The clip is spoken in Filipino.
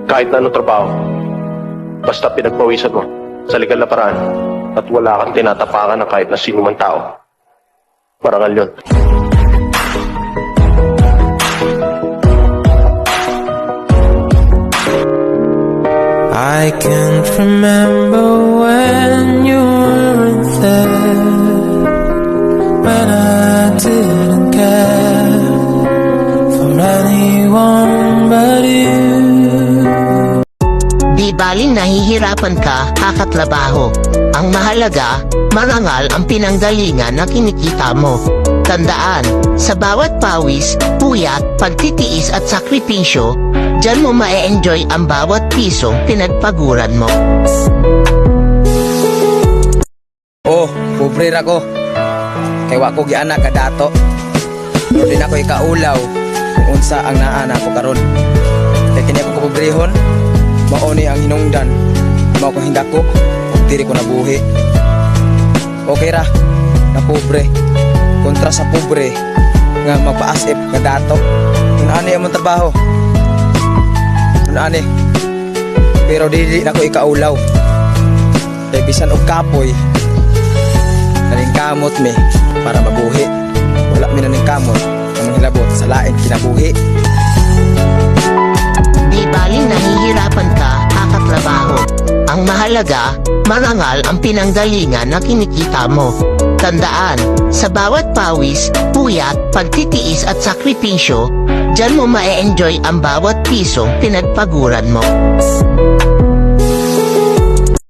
Kahit na anong trabaho, basta pinagpawisan mo sa legal na paraan at wala kang tinatapakan ng kahit na sino man tao. Parangal yun. I can't remember when you weren't there, when I didn't care for anyone but you. Di baling nahihirapan ka, kakatrabaho. Ang mahalaga, marangal ang pinanggalingan na kinikita mo. Tandaan, sa bawat pawis, puyat, pagtitiis at sakripisyo, diyan mo ma-enjoy ang bawat pisong pinagpaguran mo. Oh, pobre ra ko. Kay wa ko giana ka dato. Pero din ako ikaulaw kung unsa ang naana ko karon. Kay kini ako pobrehon, mao ni ang hinungdan. Mao ko hindako, ug diri ko nabuhi. Okay ra, na pobre. Kontra sa pobre nga magpaasip nga dato. Kun ani among trabaho. Kun ani. Pero dili na ko ikaulaw. Kay bisan og kapoy, naning kamot mi para mabuhi. Wala mi naning kamot ang manghilabot sa lain kinabuhi. Di baling nahihirapan ka, kakatrabaho. Ang mahalaga, marangal ang pinanggalingan na kinikita mo. Tandaan, sa bawat pawis, puyat, pagtitiis at sakripisyo, diyan mo ma-enjoy ang bawat pisong pinagpaguran mo.